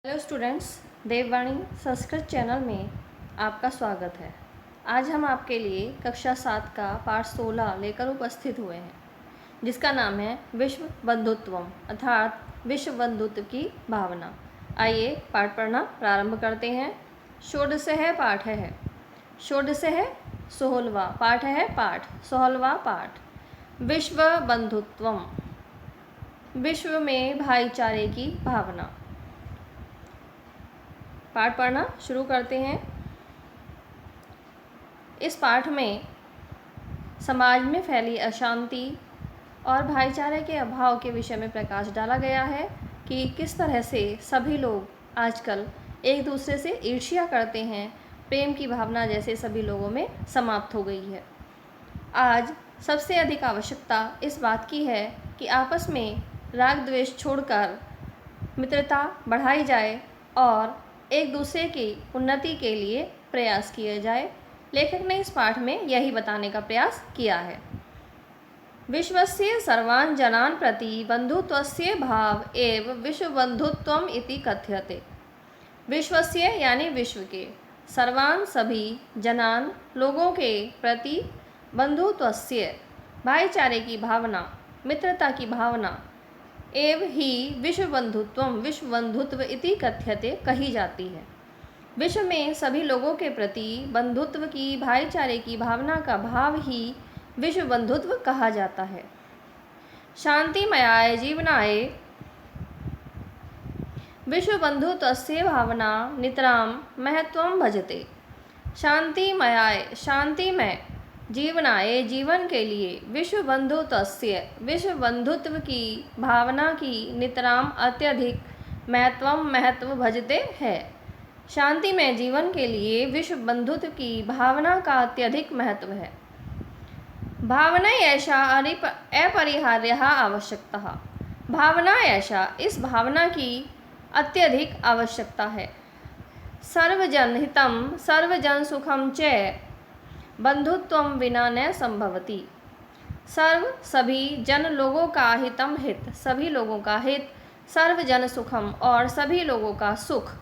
Hello students, देववाणी Sanskrit channel में आपका स्वागत है। आज हम आपके लिए कक्षा 7 का पाठ 16 लेकर उपस्थित हुए हैं, जिसका नाम है विश्व बंधुत्वम अर्थात विश्व बंधुत्व की भावना। आइए पाठ पढ़ना प्रारंभ करते हैं। षोडशः पाठ है। षोडशः 16वां पाठ है। पाठ 16वां पाठ विश्व बंधुत्वम, विश्व में भाईचारे की भावना। पाठ पढ़ना शुरू करते हैं। इस पाठ में समाज में फैली अशांति और भाईचारे के अभाव के विषय में प्रकाश डाला गया है कि किस तरह से सभी लोग आजकल एक दूसरे से ईर्ष्या करते हैं। प्रेम की भावना जैसे सभी लोगों में समाप्त हो गई है। आज सबसे अधिक आवश्यकता इस बात की है कि आपस में राग द्वेष छोड़कर मित्रता बढ़ाई जाए और एक दूसरे की उन्नति के लिए प्रयास किया जाए। लेखक ने इस पाठ में यही बताने का प्रयास किया है। विश्वस्य सर्वान् जनान् प्रति बंधुत्वस्य भाव एव विश्वबंधुत्वम् इति कथ्यते। विश्वस्य यानी विश्व के, सर्वान् सभी, जनान् लोगों के, प्रति बंधुत्वस्य भाईचारे की भावना, मित्रता की भावना, एव ही विश्व बंधुत्व इति कथ्यते कही जाती है। विश्व में सभी लोगों के प्रति बंधुत्व की, भाईचारे की भावना का भाव ही विश्व बंधुत्व कहा जाता है। शांतिमयाय जीवनाय विश्व बंधुत्वस्य भावना नितराम महत्वं भजते। शांतिमयाय शांतिमय, जीवनाय जीवन के लिए, विश्व बंधुत्व की भावना की नितराम अत्यधिक महत्व भजते है। शांतिमय जीवन के लिए विश्व बंधुत्व की भावना का अत्यधिक महत्व है। भावना ऐसा अपरिहार्य आवश्यकता। भावना ऐसा, इस भावना की अत्यधिक आवश्यकता है। सर्वजन हितम सर्वजन सुखम च बंधुत्वम विना न संभवति। सर्व सभी, जन लोगों का, हितम हित सभी लोगों का हित, सर्वजन सुखम और सभी लोगों का सुख,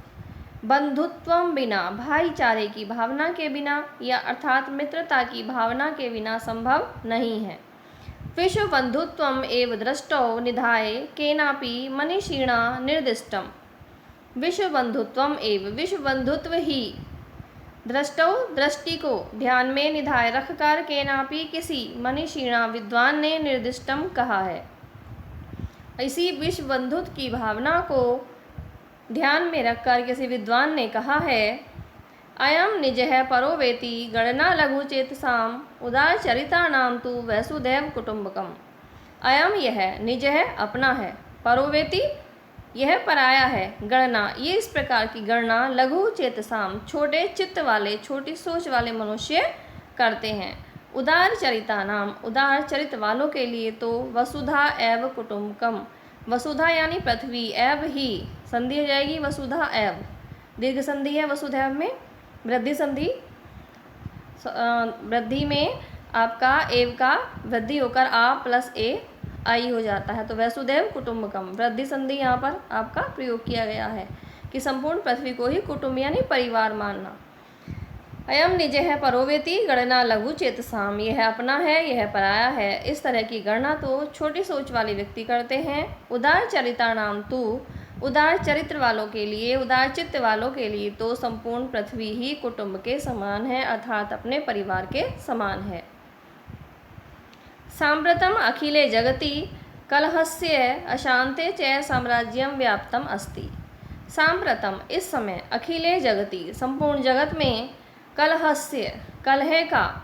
बंधुत्वम बिना भाईचारे की भावना के बिना या अर्थात मित्रता की भावना के बिना संभव नहीं है। विश्व बंधुत्वम एव दृष्टौ निधाय केनापि मनीषिणा निर्दिष्टम। विश्व बंधुत्वम एव, विश्व बंधुत्व ही, दृष्टौ दृष्टि को ध्यान में निधाय रखकर, केनापि किसी मनीषिणा विद्वान ने निर्दिष्टम कहा है। इसी विश्व बंधुत्व की भावना को ध्यान में रखकर किसी विद्वान ने कहा है, अयम निजः परो वेति गणना लघु चेतसाम उदार चरितानाम तु वसुधैव कुटुंबकम। अयम यह, निजः अपना है, परो वेति यह पराया है, गणना ये इस प्रकार की गणना, लघु चेतसाम छोटे चित्त वाले, छोटी सोच वाले मनुष्य करते हैं। उदार चरिता नाम, उदार चरित वालों के लिए तो वसुधा एव कुटुंबकम, वसुधा यानी पृथ्वी, एव ही संधि हो जाएगी वसुधा एव, दीर्घ संधि है वसुधैव में, वृद्धि संधि, वृद्धि में आपका एव का वृद्धि होकर आ प्लस ए आई हो जाता है, तो वसुधैव कुटुंबकम, वृद्धि संधि यहाँ पर आपका प्रयोग किया गया है कि संपूर्ण पृथ्वी को ही कुटुंब यानी परिवार मानना। अयम निजः परोवेति गणना लघु चेतसाम, यह अपना है, यह पराया है, इस तरह की गणना तो छोटी सोच वाले व्यक्ति करते हैं। उदार चरिता नाम तू, उदार चरित्र वालों के लिए, उदार चित्त वालों के लिए तो संपूर्ण पृथ्वी ही कुटुंब के समान है, अर्थात अपने परिवार के समान है। साम्प्रतम अखिले जगति कलहस्य अशांते च साम्राज्यम व्याप्तम अस्ति। साम्प्रतम इस समय, अखिले जगति संपूर्ण जगत में, कलहस्य कलह का,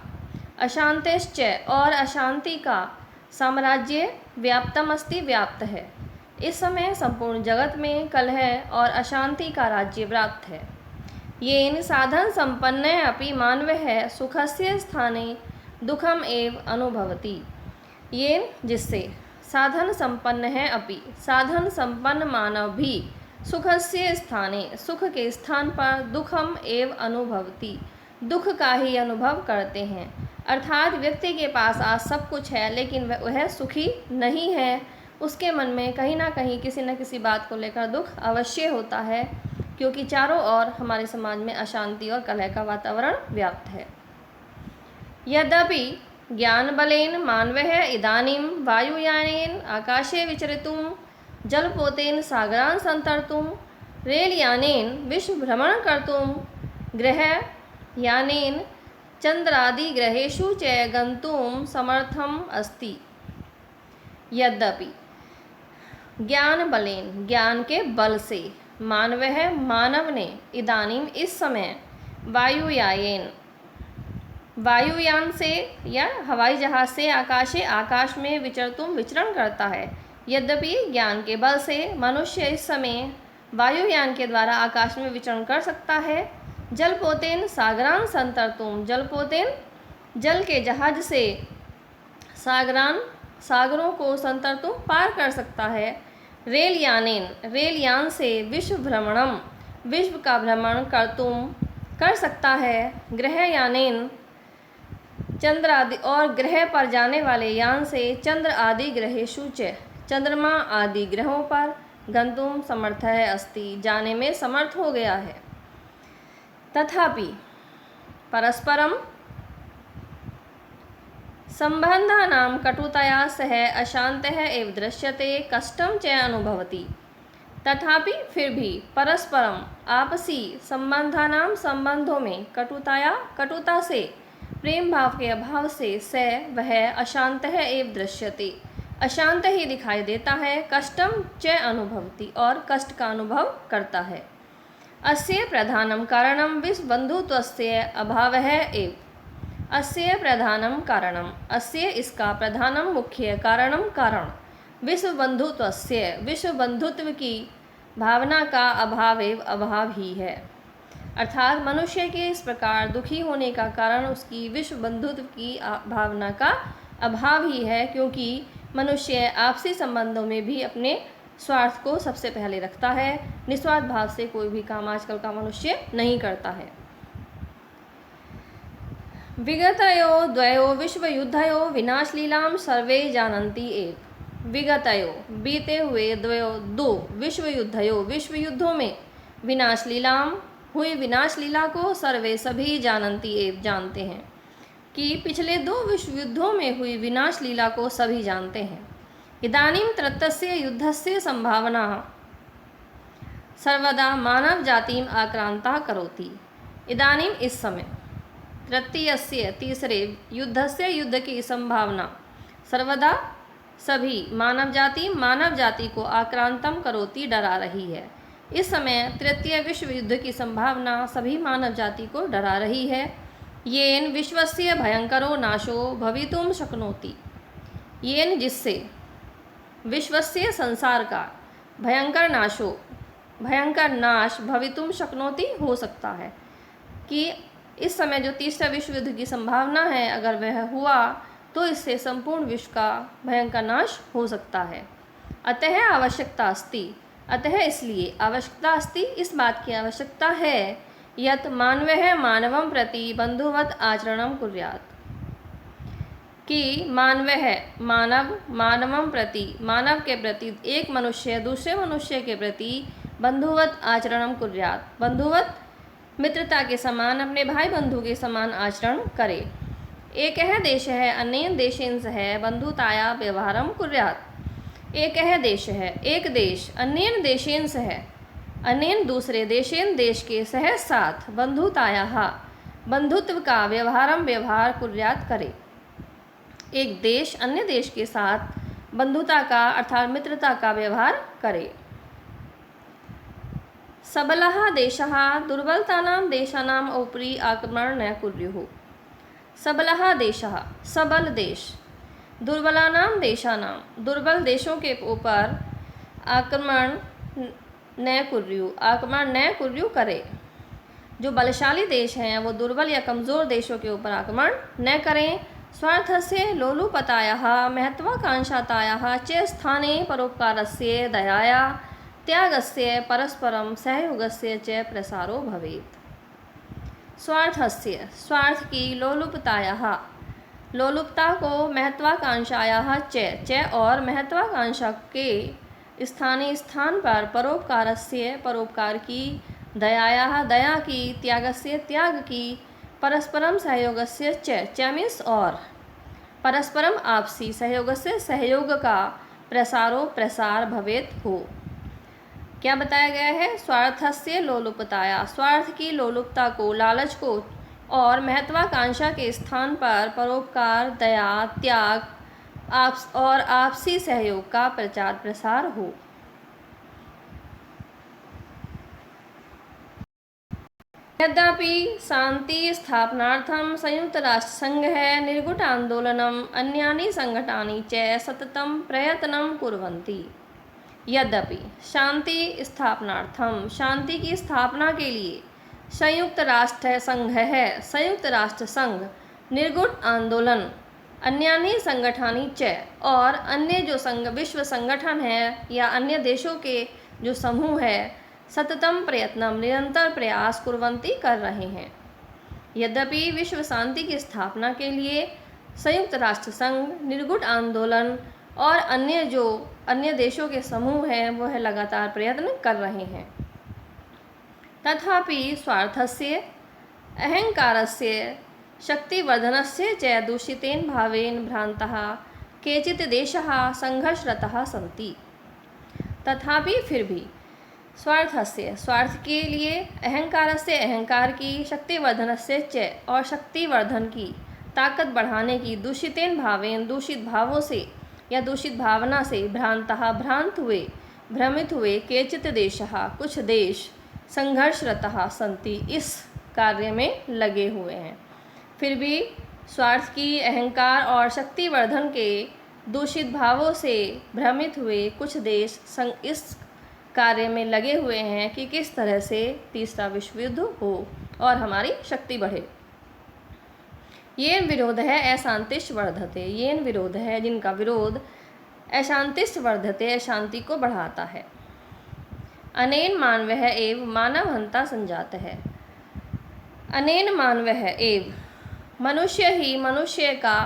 अशांतेश्च और अशांति का, साम्राज्य व्याप्तम अस्ति व्याप्त है। इस समय संपूर्ण जगत में कलह और अशांति का राज्य व्याप्त है। येन साधन संपन्न अपि मानवः सुखस्य स्थाने दुखम एव अनुभवति। ये जिससे साधन संपन्न है, अपि साधन संपन्न मानव भी, सुखस्य स्थाने सुख के स्थान पर, दुखम एव अनुभवति दुख का ही अनुभव करते हैं। अर्थात व्यक्ति के पास आज सब कुछ है लेकिन वह सुखी नहीं है, उसके मन में कहीं ना कहीं किसी न किसी बात को लेकर दुख अवश्य होता है, क्योंकि चारों ओर हमारे समाज में अशांति और कलह का वातावरण व्याप्त है। यद्यपि ज्ञानबलेन मानवः इदानीं वायुयानेन आकाशे विचरितुं, जलपोतेन सागरान् सन्तर्तुं, रेलयानेन विश्वभ्रमणं कर्तुं, ग्रहयानेन चन्द्रादिग्रहेषु च गन्तुं समर्थम् अस्ति। यद्यपि ज्ञानबलेन, ज्ञान के बल से, मानवः, मानव ने, इदानीं इस समय, वायुयान से या हवाई जहाज से, आकाशे आकाश में, विचरण करता है। यद्यपि ज्ञान के बल से मनुष्य इस समय वायुयान के द्वारा आकाश में विचरण कर सकता है। जलपोतेन सागरान संतर्तुम, जलपोतेन जल के जहाज से सागरों को संतर्तुम पार कर सकता है। रेलयान से विश्वभ्रमणम, विश्व का भ्रमण कर सकता है। ग्रहयानेन चंद्र आदि, और ग्रह पर जाने वाले यान से चंद्र आदि ग्रहेषु च, चंद्रमा आदि ग्रहों पर, गंतुम समर्थ है अस्ति, जाने में समर्थ हो गया है। तथापि परस्परम संबंधानां कटुतया सह अशांतः एव दृश्यते, कष्टं च अनुभवति। तथापि फिर भी परस्परम आपसी संबंधानां, संबंधों में, कटुता से, प्रेम भाव के अभाव से, वह अशांतः एव दृश्यते, अशांत ही दिखाई देता है। कष्टम च अनुभवति, और कष्ट का अनुभव करता है। अस्य प्रधानम कारणम विश्वबंधुत्वस्य अभावः एव। अस्य प्रधानम कारणम, अस्य इसका, प्रधानम मुख्य, कारण विश्वबंधुत्वस्य, विश्व बंधुत्व की भावना का अभाव एव, अभाव ही है। अर्थात मनुष्य के इस प्रकार दुखी होने का कारण उसकी विश्व बंधुत्व की भावना का अभाव ही है, क्योंकि मनुष्य आपसी संबंधों में भी अपने स्वार्थ को सबसे पहले रखता है। निस्वार्थ भाव से कोई भी काम आजकल का मनुष्य नहीं करता है। विगतयो द्वयो विश्वयुद्धयो विनाशलीलां सर्वे जानन्ति एव। विगतयो, बीते हुए, दो विश्वयुद्धयो, विश्वयुद्धों में, विनाशलीलां, हुई विनाशलीला को, सर्वे सभी, जानन्ति एव, जानते हैं, कि पिछले 2 विश्वयुद्धों में हुई विनाशलीला को सभी जानते हैं। इदानीं तृतीयस्य युद्धस्य संभावना सर्वदा मानव जातिम आक्रांता करोति। इदानीं इस समय, तृतीयस्य तीसरे, युद्धस्य युद्ध की संभावना, सर्वदा सभी, मानव जाति को आक्रांतम करोति, डरा रही है। इस समय तृतीय विश्व युद्ध की संभावना सभी मानव जाति को डरा रही है। येन विश्वस्य भयंकरो नाशो भवितुम शक्नोति, येन जिससे, विश्वस्य संसार का, भयंकर नाश भवितुम शक्नोति हो सकता है, कि इस समय जो तीसरा विश्व युद्ध की संभावना है, अगर वह हुआ तो इससे संपूर्ण विश्व का भयंकर नाश हो सकता है। अतः आवश्यकता अस्ति, अतः इसलिए आवश्यकता अस्ति, इस बात की आवश्यकता है, यत् मानवः मानवं प्रति बंधुवत् आचरणं कुर्यात्, कि मानवं प्रति, मानव के प्रति, एक मनुष्य दूसरे मनुष्य के प्रति बंधुवत् आचरणं कुर्यात्, बंधुवत् मित्रता के समान, अपने भाई बंधु के समान आचरण करे। एकः देशः अन्येन देशेन सह बंधुताया व्यवहारं कुर्यात्। एकः देशः, एक देश, अन्येन देशेन सह, अन्येन दूसरे, देशेन देश के, सह साथ, बंधुताया बंधुत्व का, व्यवहार कुर्यात् करे। एक देश अन्य देश के साथ बंधुता का अर्थात मित्रता का व्यवहार करे। सबलः देशः दुर्बलतानां देशानाम् उपरि आक्रमणं न कुर्युः। सबलः देशः, सबल देश, दुर्बलानां देशानां, दुर्बल देशों के ऊपर, आक्रमण न कुर्यु करे। जो बलशाली देश हैं वो दुर्बल या कमज़ोर देशों के ऊपर आक्रमण न करें। स्वार्थस्य लोलुपतायाः महत्वाकांक्षातायाः च स्थाने परोपकारस्य दयाया त्यागस्य परस्परं सहयोगस्य च प्रसारो भवेत्। स्वार्थस्य, स्वार्थ की, लोलुपतायाः लोलुपता को महत्वाकांक्षायाः च और महत्वाकांक्षा के स्थानीय स्थान पर परोपकारस्य परोपकार की, दयायाः दया की, त्यागस्य त्याग की, परस्परम सहयोगस्य च मीन्स और परस्परम आपसी सहयोगस्य सहयोग का प्रसारो प्रसार भवेत हो। क्या बताया गया है? स्वार्थस्य लोलुपताया, स्वार्थ की लोलुपता को, लालच को और महत्वाकांक्षा के स्थान पर परोपकार, दया, त्याग और आपसी सहयोग का प्रचार प्रसार हो। यद्यपि शांति स्थापनार्थं संयुक्त राष्ट्र संघः निर्गुट आंदोलनम अन्यानि संघटानि च सततं प्रयत्नं कुर्वन्ति। यद्यपि शांति स्थापनार्थम, शांति की स्थापना के लिए संयुक्त राष्ट्र संघ है, संयुक्त राष्ट्र संघ, निर्गुट आंदोलन, अन्यानि संगठानी च और अन्य जो विश्व संगठन है या अन्य देशों के जो समूह है, सततम प्रयत्नम निरंतर प्रयास कुर्वन्ति कर रहे हैं। यद्यपि विश्व शांति की स्थापना के लिए संयुक्त राष्ट्र संघ, निर्गुट आंदोलन और अन्य देशों के समूह हैं वह लगातार प्रयत्न कर रहे हैं। तथापि स्वार्थस्य अहंकारस्य शक्तिवर्धनस्य च दूषितेन भावेन भ्रांतः केचित् देशाः संघर्षरताः सन्ति। तथापि फिर भी स्वार्थस्य, स्वार्थ के लिए, अहंकारस्य, अहंकार की, शक्तिवर्धनस्य च और शक्तिवर्धन की, ताकत बढ़ाने की, दूषितेन भावेन दूषित भावों से या दूषित भावना से, भ्रांतः भ्रांत हुए, भ्रमित हुए, केचित् देशः कुछ देश, संघर्षरतः सन्ति इस कार्य में लगे हुए हैं। फिर भी स्वार्थ की, अहंकार और शक्तिवर्धन के दूषित भावों से भ्रमित हुए कुछ देश इस कार्य में लगे हुए हैं कि किस तरह से तीसरा विश्व युद्ध हो और हमारी शक्ति बढ़े। येन विरोध है अशांतिश्च वर्धते, येन विरोध है जिनका विरोध अशांतिश्च वर्धते अशांति को बढ़ाता है। अनेन मानवः एव मानवहंता संजात है, अनेन मानवः एव मनुष्य ही मनुष्य का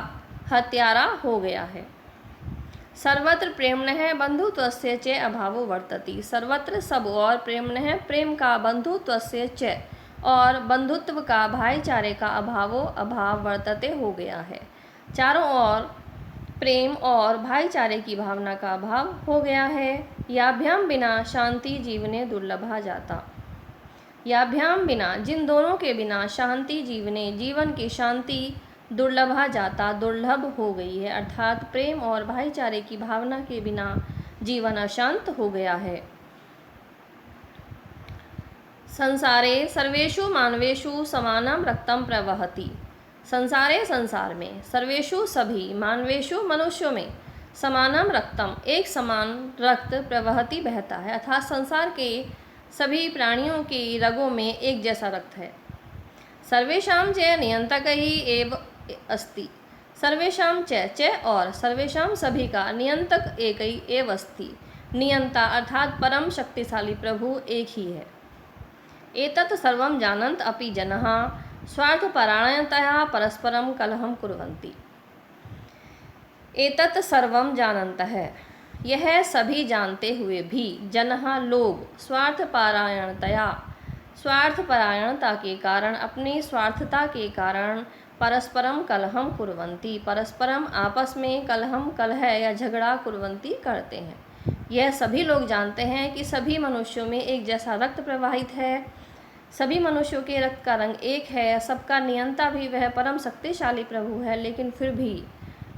हत्यारा हो गया है। सर्वत्र प्रेम्णः बंधुत्वस्य च अभावो वर्तते, सर्वत्र सब और प्रेम्णः प्रेम का, बंधुत्वस्य च और बंधुत्व का, भाईचारे का अभाव वर्तते हो गया है। चारों ओर प्रेम और भाईचारे की भावना का अभाव हो गया है। याभ्याम बिना शांति जीवने दुर्लभा जाता, याभ्याम बिना, जिन दोनों के बिना शांति जीवने, जीवन की शांति दुर्लभा जाता, दुर्लभ हो गई है, अर्थात प्रेम और भाईचारे की भावना के बिना जीवन अशांत हो गया है। संसारे सर्वेषु मानवेषु समानं रक्तं प्रवहति, संसारे संसार में, सर्वेषु सभी, मानवेषु मनुष्यों में, समानं रक्तम एक समान रक्त, प्रवहति बहता है, अर्थात संसार के सभी प्राणियों की रगों में एक जैसा रक्त है। सर्वेषां च नियंतकैः एव अस्ति, सर्वेषां च और सर्वेषां सभी का नियंतक एक ही एव अस्ति, नियंता अर्थात परम शक्तिशाली प्रभु एक ही है। एतत् सर्वं जानन्त अपि जनाः स्वार्थपरायणतया परस्परं कलहं कुर्वन्ति। एतत् सर्वं जानन्तः, यह सभी जानते हुए भी, जनाः लोग, स्वार्थपरायणतया, स्वार्थपरायणता के कारण, अपनी स्वार्थता के कारण, परस्परम कलहम कुर्वन्ति, परस्परम आपस में कलहम, कलह या झगड़ा, कुर्वन्ति करते हैं। यह सभी लोग जानते हैं कि सभी मनुष्यों में एक जैसा रक्त प्रवाहित है, सभी मनुष्यों के रक्त का रंग एक है, सबका नियंता भी वह परम शक्तिशाली प्रभु है, लेकिन फिर भी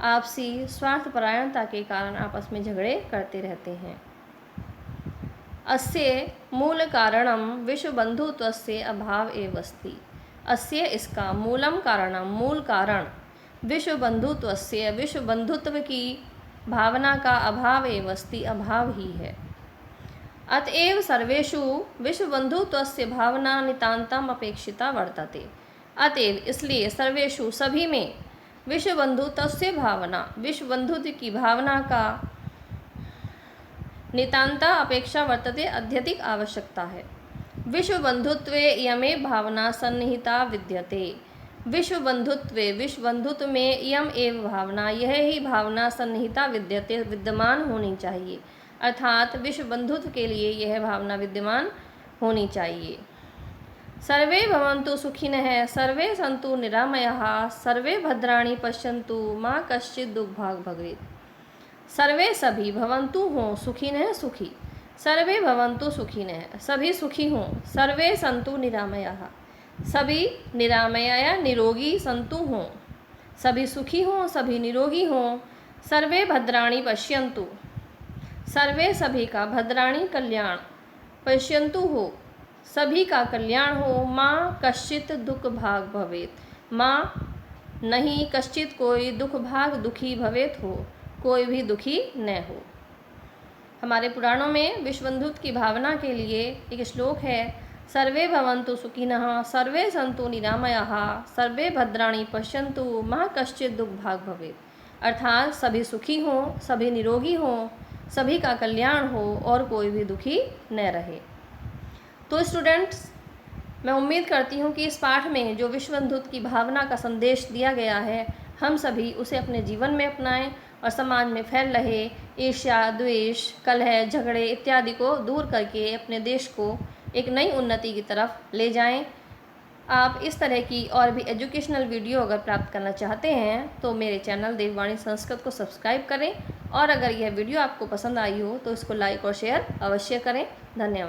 आपसी स्वार्थपरायणता के कारण आपस में झगड़े करते रहते हैं। अस्य मूल कारणम विश्व बंधुत्वस्य अभाव एव अस्ति, अस्य इसका मूलम कारणम मूल कारण विश्व बंधुत्वस्य विश्व बंधुत्व की भावना का अभाव एव अस्ति अभाव ही है। अतएव सर्वेषु विश्व बंधुत्वस्य भावना नितांतम अपेक्षिता वर्तते, अतएव इसलिए सर्वेषु सभी में विश्व बंधुत्वस्य भावना विश्व बंधुत्व की भावना का नितांता अपेक्षा वर्तते अत्यधिक आवश्यकता है। विश्व बंधुत्वे यमे भावना सन्निहिता विद्यते, विश्व बंधुत्व में इयम एव भावना, यह ही भावना सन्निहिता विद्यते, विद्यमान होनी चाहिए। अर्थात विश्व बंधुत्व के लिए यह भावना विद्यमान होनी चाहिए। सर्वे भवन्तु सुखिनः, सर्वे सन्तु निरामयाः, सर्वे भद्राणि पश्यन्तु माँ कश्चित् दुःखभाग् भवेत्। सर्वे सभी, भवन्तु हों, सुखिनः सुखी, सर्वे भवन्तु सुखिनः सभी सुखी हों, सर्वे सन्तु निरामयाः सभी निरामय या निरोगी सन्तु हों, सभी सुखी हों, सभी निरोगी हों। सर्वे भद्राणि पश्यन्तु, सर्वे सभी का, भद्राणि कल्याण, पश्यन्तु हो, सभी का कल्याण हो। माँ कश्चित् दुख भाग भवेत्, माँ नहीं, कश्चित कोई, दुख भाग दुखी, भवेत हो, कोई भी दुखी न हो। हमारे पुराणों में विश्व बंधुत्व की भावना के लिए एक श्लोक है, सर्वे भवन्तु सुखिनः, सर्वे सन्तु निरामयाः, सर्वे भद्राणि पश्यन्तु माँ कश्चित् दुःख भाग भवेत्। अर्थात सभी सुखी हों, सभी निरोगी हों, सभी का कल्याण हो और कोई भी दुखी न रहे। तो स्टूडेंट्स, मैं उम्मीद करती हूँ कि इस पाठ में जो विश्व बंधुत्व की भावना का संदेश दिया गया है, हम सभी उसे अपने जीवन में अपनाएं और समाज में फैल रहे ईर्ष्या, द्वेष, कलह, झगड़े इत्यादि को दूर करके अपने देश को एक नई उन्नति की तरफ ले जाएं। आप इस तरह की और भी एजुकेशनल वीडियो अगर प्राप्त करना चाहते हैं तो मेरे चैनल देववाणी संस्कृत को सब्सक्राइब करें, और अगर यह वीडियो आपको पसंद आई हो तो इसको लाइक और शेयर अवश्य करें। धन्यवाद।